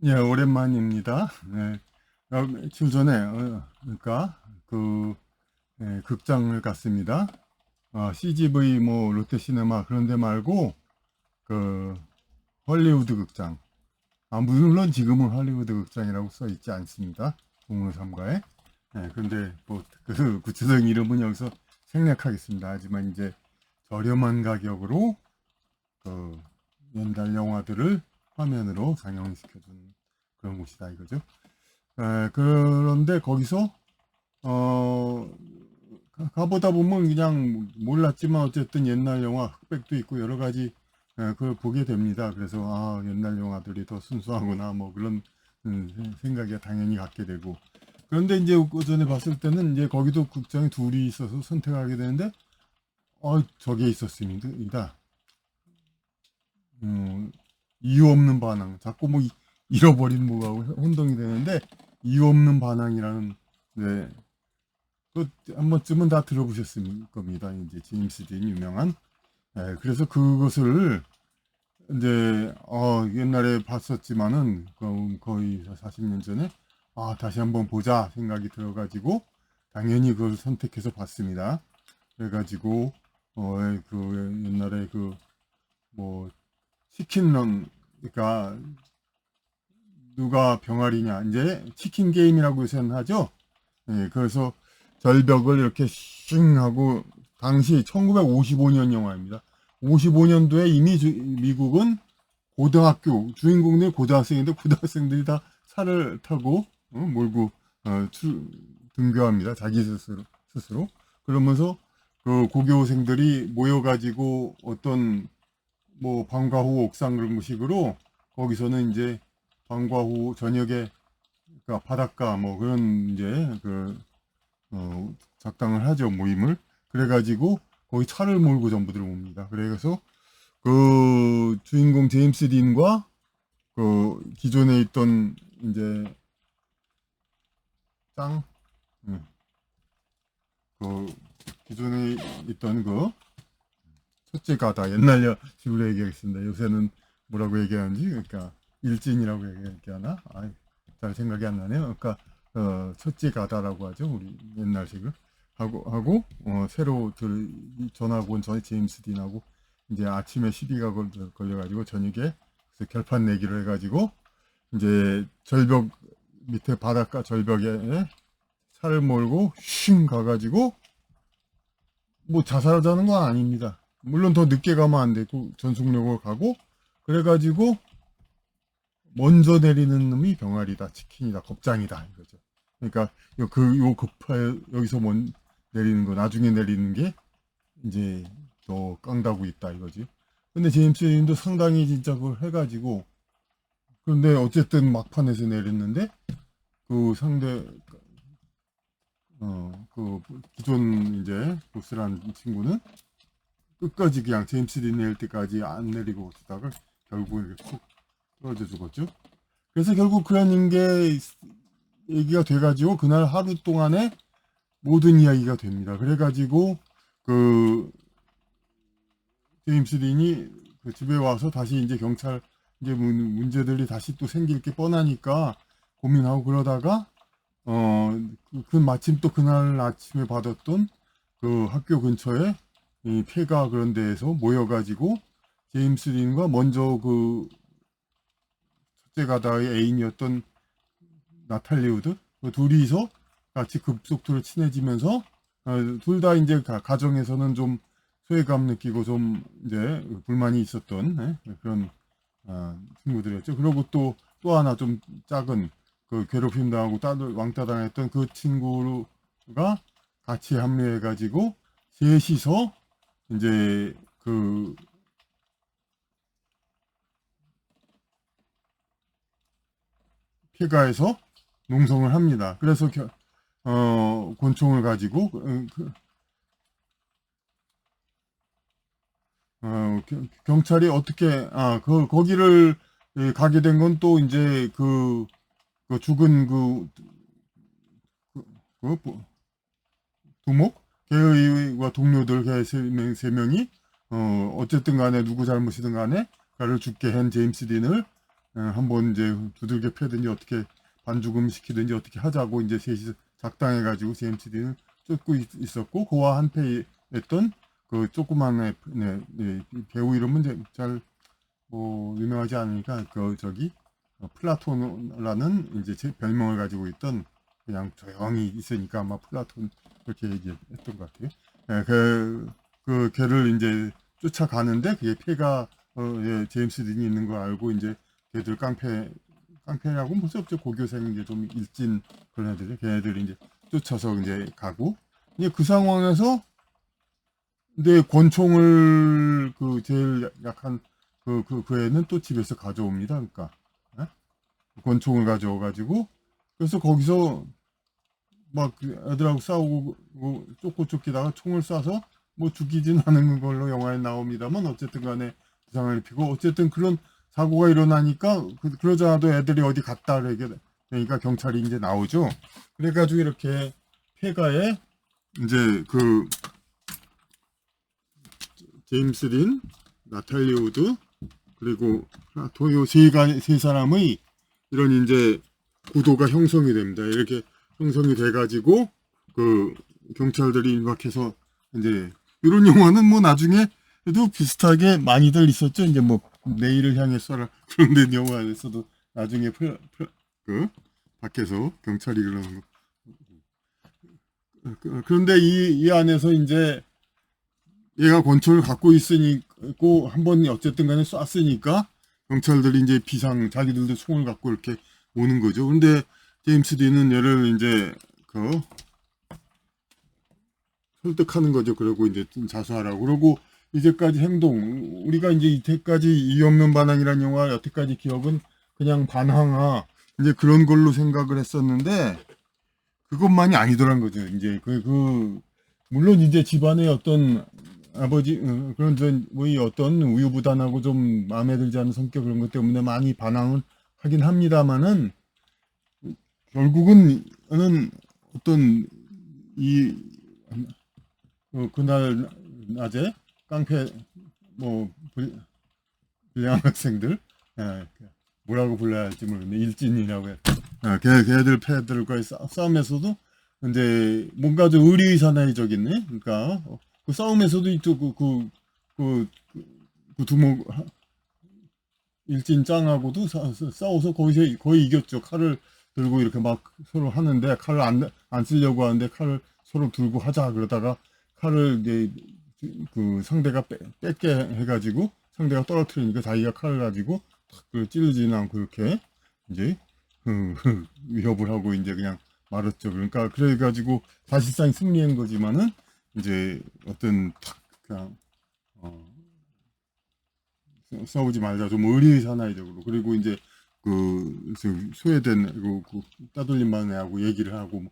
예, 오랜만입니다. 네, 며칠 전에, 그러니까, 극장을 갔습니다. CGV, 롯데시네마 그런 데 말고, 그, 헐리우드 극장. 물론 지금은 헐리우드 극장이라고 써 있지 않습니다. 동물삼가에. 네, 근데, 구체적인 이름은 여기서 생략하겠습니다. 하지만 이제 저렴한 가격으로, 그, 옛날 영화들을 화면으로 상영시켜주는 그런 곳이다 이거죠. 그런데 거기서 어, 가보다 보면 그냥 몰랐지만 어쨌든 옛날 영화 흑백도 있고 여러 가지 그걸 보게 됩니다. 그래서 옛날 영화들이 더 순수하구나 뭐 그런 생각이 당연히 갖게 되고, 그런데 이제 그 전에 봤을 때는 이제 거기도 극장이 둘이 있어서 선택하게 되는데 저게 있었습니다. 음, 이유 없는 반항. 자꾸 잃어버린 뭐가 혼동이 되는데 이유 없는 반항이라는, 네, 그 한 번쯤은 다 들어보셨을 겁니다. 이제 제임스 딘 유명한. 그래서 그것을 이제 옛날에 봤었지만은 거의 40년 전에 다시 한번 보자 생각이 들어가지고 당연히 그걸 선택해서 봤습니다. 그래가지고 옛날에 뭐 치킨런, 그러니까 누가 병아리냐 이제 치킨 게임이라고 요새는 하죠. 그래서 절벽을 이렇게 싱 하고, 당시 1955년 영화입니다. 55년도에 이미 미국은 고등학교 주인공들이 고등학생인데 고등학생들이 다 차를 타고 몰고 등교합니다. 자기 스스로. 그러면서 그 고교생들이 모여가지고 어떤 방과 후 옥상 그런 식으로 거기서는 이제 방과 후 저녁에, 그러니까 바닷가 그런 이제 작당을 하죠, 모임을. 그래가지고 거기 차를 몰고 전부들 옵니다. 그래서 그 주인공 제임스 딘과 그 기존에 있던 이제 짱, 음, 그 기존에 있던 그 첫째 가다, 옛날 식으로 얘기하겠습니다. 요새는 뭐라고 얘기하는지, 그러니까 일진이라고 얘기하나? 잘 생각이 안 나네요. 그러니까 첫째 가다라고 하죠, 우리 옛날식을. 하고 새로 전학 온 제임스 딘하고 이제 아침에 시비가 걸려가지고 저녁에 그래서 결판 내기로 해가지고 이제 절벽 밑에 바닷가 절벽에 차를 몰고 슝 가가지고 자살하자는 건 아닙니다. 물론 더 늦게 가면 안 되고 전속력으로 가고, 그래가지고 먼저 내리는 놈이 병아리다, 치킨이다, 겁장이다 이거죠. 그러니까 요 급파에 여기서 내리는 거, 나중에 내리는 게 이제 더 깡다구 있다 이거지. 근데 제임스 린도 상당히 진짜 그걸 해가지고, 그런데 어쨌든 막판에서 내렸는데 그 상대 그 기존 이제 보스라는 친구는 끝까지 그냥 제임스 린 내릴 때까지 안 내리고 있다가 결국 이렇게 콕 떨어져 죽었죠. 그래서 결국 그런 게 얘기가 돼가지고 그날 하루 동안에 모든 이야기가 됩니다. 그래가지고 그 제임스 린이 그 집에 와서 다시 이제 경찰 이제 문제들이 다시 또 생길 게 뻔하니까 고민하고 그러다가 마침 또 그날 아침에 받았던 그 학교 근처에 이 폐가 그런 데에서 모여가지고 제임스 린과 먼저 그 첫째 가다의 애인이었던 나탈리 우드 그 둘이서 같이 급속도로 친해지면서 둘 다 이제 가정에서는 좀 소외감 느끼고 좀 이제 불만이 있었던 그런 친구들이었죠. 그리고 또 하나 좀 작은 그 괴롭힘 당하고 왕따 당했던 그 친구가 같이 합류해가지고 셋이서 이제 그 폐가에서 농성을 합니다. 그래서 곤충을 가지고 경찰이 어떻게 거기를 가게 된 건 또 이제 그 죽은 그, 두목 개의와 동료들 개 세 명이 어쨌든 간에 누구 잘못이든 간에 그를 죽게 한 제임스 딘을 한번 이제 두들겨 패든지 어떻게 반죽음 시키든지 어떻게 하자고 이제 셋이 작당해가지고 제임스 딘을 쫓고 있었고, 그와 한패했던 그 조그만 배우 이름은 잘 뭐 유명하지 않으니까 그 저기 플라톤이라는 이제 제 별명을 가지고 있던, 그냥 조용히 있으니까 아마 플라톤 그렇게 얘기했던 것 같아요. 그 걔를 이제 쫓아가는데 그게 폐가 제임스 딘이 있는 걸 알고 이제 걔들 깡패라고 무슨 없죠. 고교생 이제 좀 일진 그런 애들이 걔네들이 이제 쫓아서 이제 가고, 이제 그 상황에서 근데 권총을 그 제일 약한 그 애는 또 집에서 가져옵니다. 그러니까 예? 권총을 가져와가지고, 그래서 거기서 막 애들하고 싸우고 쫓고 쫓기다가 총을 쏴서 뭐 죽이진 않은 걸로 영화에 나옵니다만, 어쨌든 간에 부상을 입히고, 어쨌든 그런 사고가 일어나니까 그러자도 애들이 어디 갔다 그러게 되니까 경찰이 이제 나오죠. 그래가지고 이렇게 폐가에 이제 그 제임스 린, 나탈리 우드, 그리고 도요 세 사람의 이런 이제 구도가 형성이 됩니다. 이렇게 형성이 돼가지고 그 경찰들이 임박해서 이제, 이런 영화는 뭐 나중에도 비슷하게 많이들 있었죠. 이제 뭐 내일을 향해서라 그런 데 영화에서도 나중에 그 밖에서 경찰이 그러는 거. 그런데 이 안에서 이제 얘가 권총을 갖고 있으니까 한번 어쨌든 간에 쐈으니까 경찰들이 이제 자기들도 총을 갖고 이렇게 오는 거죠. 근데 제임스 딘은 얘를 이제 그 설득하는 거죠. 그러고 이제 좀 자수하라고. 그러고 이제까지 행동, 우리가 이제 이때까지 이유 없는 반항이라는 영화 여태까지 기억은 그냥 반항아 이제 그런 걸로 생각을 했었는데, 그것만이 아니더란 거죠. 이제 물론 이제 집안의 어떤 아버지 그런 뭐이 어떤 우유부단하고 좀 마음에 들지 않는 성격 그런 것 때문에 많이 반항을 하긴 합니다만은, 결국은 어떤 이 그날 낮에 깡패 뭐 불량한 학생들, 뭐라고 불러야 할지 모르겠네. 일진이라고 해. 걔들 패들과의 싸움에서도 이제 뭔가 좀 의리사나이적이네. 그러니까 그 싸움에서도 이쪽 그 두목 일진 짱하고도 싸워서 거의 이겼죠. 칼을 들고 이렇게 막 서로 하는데, 칼을 안 쓰려고 하는데 칼을 서로 들고 하자 그러다가 칼을 이제 그 상대가 뺏게 해가지고 상대가 떨어뜨리니까 자기가 칼을 가지고 탁 찌르지는 않고 이렇게 이제 위협을 하고 이제 그냥 말았죠. 그러니까 그래가지고 사실상 승리한 거지만은 이제 어떤 탁 그냥 싸우지 말자 좀 의리사나이적으로. 그리고 이제 스웨덴 따돌림 받은 애하고 얘기를 하고 뭐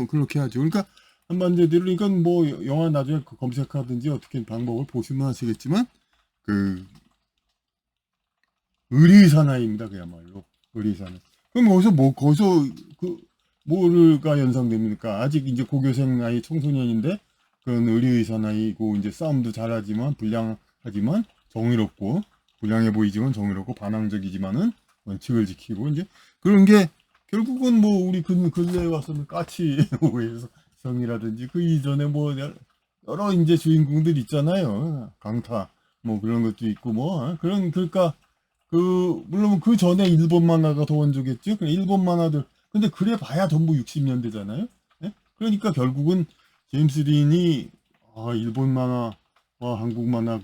그렇게 하죠. 그러니까 한마디로 이건 뭐 영화 나중에 검색하든지 어떻게 방법을 보시면 아시겠지만 그 의리사나이입니다. 그야말로 의리사나이. 그럼 거기서 그 뭐가 연상됩니까? 아직 이제 고교생 나이 청소년인데 그런 의리사나이고 이제 싸움도 잘하지만 불량하지만 정의롭고, 불량해 보이지만 정의롭고 반항적이지만은 원칙을 지키고 이제 그런 게 결국은 뭐 우리 근래에 와서는 까치 오해서 성이라든지 그 이전에 뭐 여러 이제 주인공들 있잖아요. 강타 뭐 그런 것도 있고 뭐 그러니까 물론 그 전에 일본 만화가 더 원조겠죠. 일본 만화들 근데 그래 봐야 전부 60년대잖아요. 그러니까 결국은 제임스 딘이 일본 만화와 한국 만화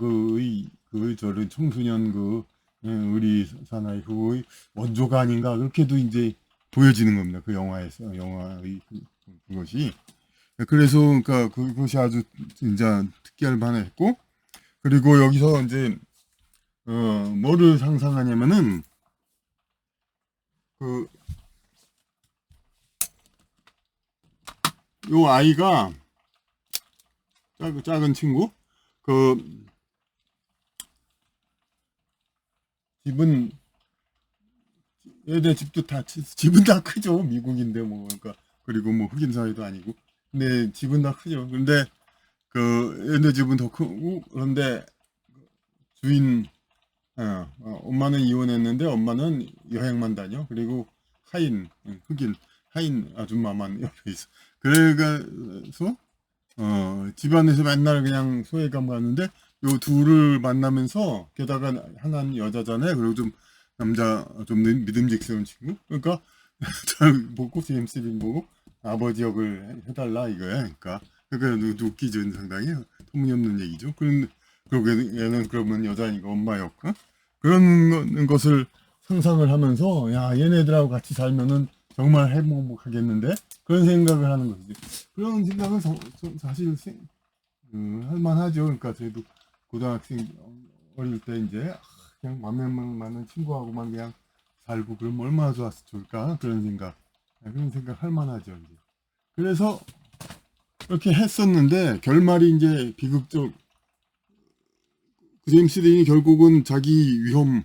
저런 청소년 의리 사나이 그거의 원조가 아닌가 그렇게도 이제 보여지는 겁니다. 그 영화의 그것이. 그래서 그러니까 그것이 아주 진짜 특기할 만했고, 그리고 여기서 이제 뭐를 상상하냐면은 요 아이가 작은 친구 집은 얘네 집은 다 크죠. 미국인데 뭐 그러니까 그리고 뭐 흑인 사회도 아니고 근데 집은 다 크죠. 근데 얘네 집은 더 크고 그런데 주인 엄마는 이혼했는데 엄마는 여행만 다녀. 그리고 흑인 하인 아줌마만 옆에 있어. 그래서 집안에서 맨날 그냥 소외감 가는데 요 둘을 만나면서 게다가 하나는 여자잖아요. 그리고 좀 남자 좀 믿음직스러운 친구. 그러니까 잘 보고 제임스 딘 보고 아버지 역을 해달라 이거야. 그러니까 웃기죠 상당히 터무니없는 얘기죠. 그러고 얘는 그러면 여자니까 엄마 역 그런 것을 상상을 하면서 야 얘네들하고 같이 살면은 정말 행복하겠는데 그런 생각을 하는 거지. 그런 생각은 사실 할만하죠. 그러니까 저희도 고등학생 어릴 때 이제 그냥 맘에만 많은 친구하고만 그냥 살고 그러면 얼마나 좋을까 그런 생각 할만하죠. 이제. 그래서 그렇게 했었는데 결말이 이제 비극적. 그 제임스 딘이 결국은 자기 위험,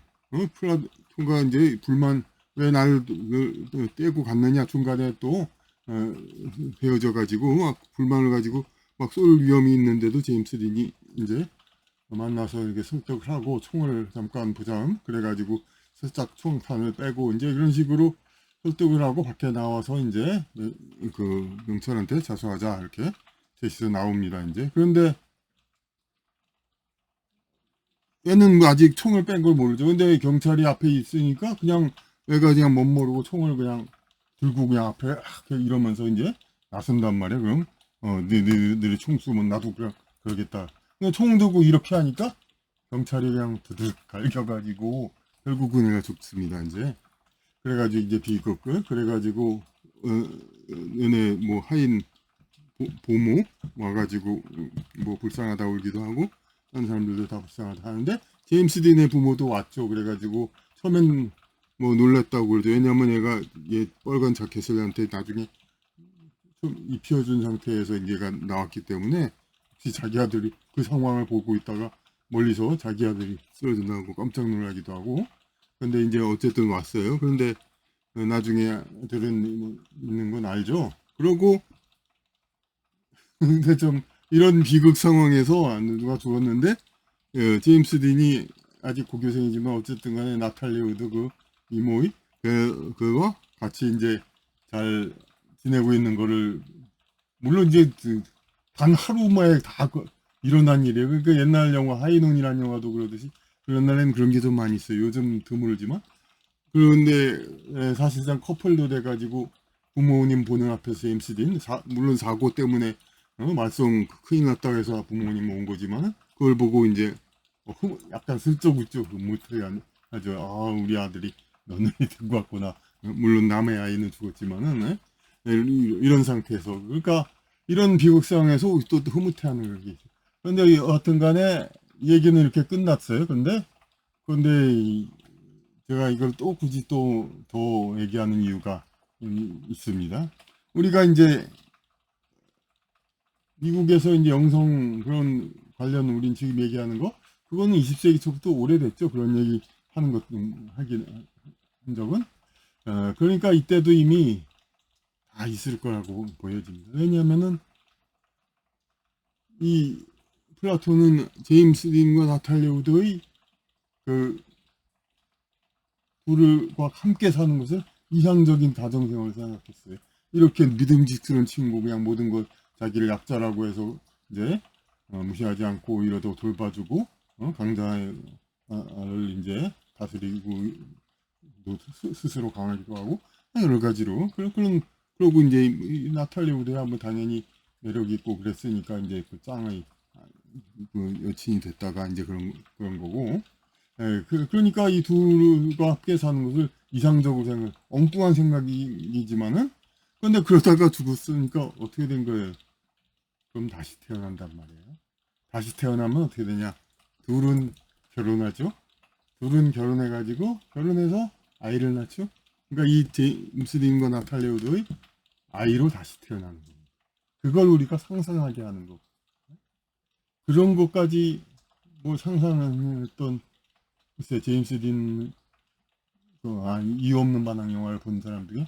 플라톤과 이제 불만 왜 나를 떼고 갔느냐 중간에 또 헤어져 가지고 막 불만을 가지고 막 쏠 위험이 있는데도 제임스 딘이 이제 만나서 이렇게 설득을 하고 총을 잠깐 보자 그래가지고 살짝 총탄을 빼고 이제 이런 식으로 설득을 하고 밖에 나와서 이제 그 경찰한테 자수하자 이렇게 제시서 나옵니다 이제. 그런데 얘는 뭐 아직 총을 뺀 걸 모르죠. 근데 경찰이 앞에 있으니까 그냥 얘가 그냥 못 모르고 총을 그냥 들고 그냥 앞에 이러면서 이제 나선단 말이야. 그럼 너희 총 쏘면 나도 그냥 그러겠다. 근데 총 들고 이렇게 하니까 경찰이 그냥 드득 갈겨가지고 결국은 얘가 죽습니다. 이제 그래가지고 이제 비극을 그래가지고 얘네 뭐 하인 보모 와가지고 뭐 불쌍하다 울기도 하고 다른 사람들도 다 불쌍하다 하는데 제임스 딘의 부모도 왔죠. 그래가지고 처음엔 뭐 놀랐다고 그러죠. 왜냐면 얘가 얘 빨간 자켓을 한테 나중에 좀 입혀준 상태에서 얘가 나왔기 때문에 혹시 자기 아들이 그 상황을 보고 있다가 멀리서 자기 아들이 쓰러진다고 깜짝 놀라기도 하고 근데 이제 어쨌든 왔어요. 그런데 나중에 아들은 뭐 있는 건 알죠. 그러고 근데 좀 이런 비극 상황에서 누가 죽었는데 제임스 딘이 아직 고교생이지만 어쨌든 간에 나탈리 우드 그 이모이 그거 같이 이제 잘 지내고 있는 거를 물론 이제 단 하루 만에 다 일어난 일이에요. 그러니까 옛날 영화 하이논이라는 영화도 그러듯이 옛날에는 그런 게 좀 많이 있어요. 요즘 드물지만 그런데 사실상 커플도 돼가지고 부모님 보는 앞에서 제임스 딘 물론 사고 때문에 말썽 큰일 났다 해서 부모님 온 거지만 그걸 보고 이제 약간 슬쩍슬쩍 못하게 하죠. 아 우리 아들이 너네 들고 왔구나. 물론 남의 아이는 죽었지만은 이런 상태에서 그러니까 이런 비극 상황에서 또 흐뭇해하는 거지. 그런데 여하튼 간에 얘기는 이렇게 끝났어요. 근데 제가 이걸 또 굳이 또 더 얘기하는 이유가 있습니다. 우리가 이제 미국에서 이제 영성 그런 관련 우린 지금 얘기하는 거 그거는 20세기 초부터 오래됐죠. 그런 얘기 하는 것 하긴 한 적은 그러니까 이때도 이미 다 있을 거라고 보여집니다. 왜냐하면은 이 플라톤은 제임스 딘과 나탈리 우드의 그 둘과 함께 사는 것을 이상적인 가정생활을 생각했어요. 이렇게 믿음직스러운 친구 그냥 모든 걸 자기를 약자라고 해서 이제 무시하지 않고 이러도 돌봐주고 강자를 이제 다스리고 스스로 강하기도 하고 여러 가지로 그러고 이제 나탈리 우드야 뭐 당연히 매력 있고 그랬으니까 이제 그 짱의 그 여친이 됐다가 이제 그런 거고 그러니까 이 둘과 함께 사는 것을 이상적으로 엉뚱한 생각이지만은 근데 그러다가 죽었으니까 어떻게 된 거예요? 그럼 다시 태어난단 말이에요. 다시 태어나면 어떻게 되냐? 둘은 결혼하죠. 둘은 결혼해가지고 결혼해서 아이를 낳죠. 그러니까 이 제임스 딘과 나탈리 우드의 아이로 다시 태어나는 거예요. 그걸 우리가 상상하게 하는 거. 그런 것까지 뭐 상상했던 글쎄 제임스 딘 이유 없는 반항 영화를 본 사람 중에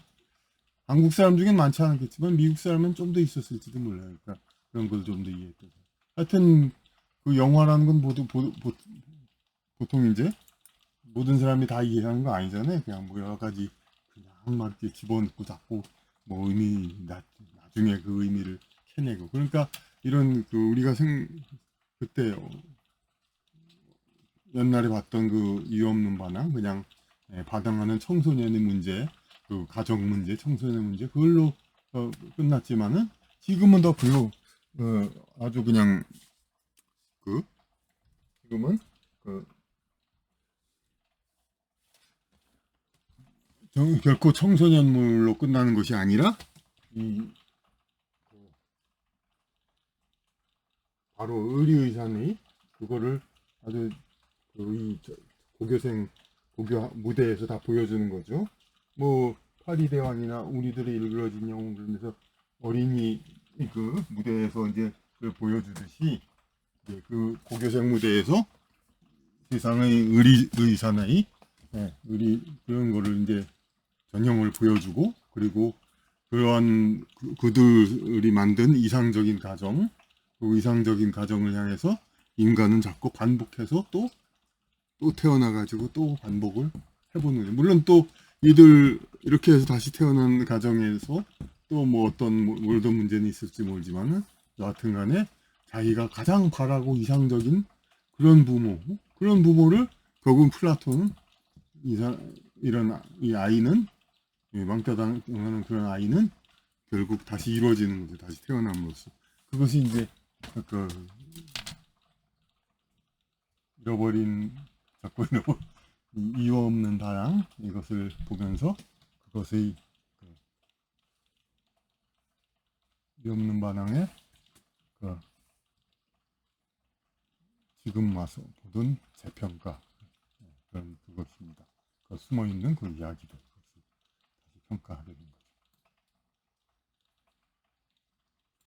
한국 사람 중엔 많지 않겠지만 미국 사람은 좀 더 있었을지도 몰라요. 그러니까 그런 걸 좀 더 이해했던. 하여튼 그 영화라는 건 보통 이제 모든 사람이 다 이해하는 거 아니잖아요. 그냥 뭐 여러 가지 그냥 막 이렇게 집어넣고 자꾸 뭐 나중에 그 의미를 캐내고. 그러니까 이런 그 우리가 그때 옛날에 봤던 그 이유 없는 반항, 그냥 반항하는 청소년의 문제, 그 가정 문제, 청소년 문제, 그걸로 끝났지만은 지금은 더 아주 그냥 그 지금은 그 결코 청소년물로 끝나는 것이 아니라 이 바로 의리의사의 그거를 아주 고교생 고교 무대에서 다 보여주는 거죠. 뭐 파리대왕이나 우리들의 일그러진 영웅 그러면서 어린이 그 무대에서 이제 그걸 보여주듯이 이제 그 고교생 무대에서 세상의 의리의사의 의리 그런 거를 이제 전형을 보여주고 그리고 그러한 그들이 만든 이상적인 가정 그 이상적인 가정을 향해서 인간은 자꾸 반복해서 또 태어나가지고 또 반복을 해보는 거예요. 물론 또 이들 이렇게 해서 다시 태어난 가정에서 또 뭐 어떤 모든 문제는 있을지 모르지만은 여하튼 간에 자기가 가장 바라고 이상적인 그런 부모를 결국 플라톤은 이런 이 아이는 망타당하는 그런 아이는 결국 다시 이루어지는 거죠. 다시 태어남으로써 그것이 이제 그 잃어버린 자꾸 이유 없는 다양 이것을 보면서 그것의 그 이유 없는 반항의 그 지금 와서 보던 재평가 그런 그것입니다. 그 숨어 있는 그 이야기들 다시 평가하게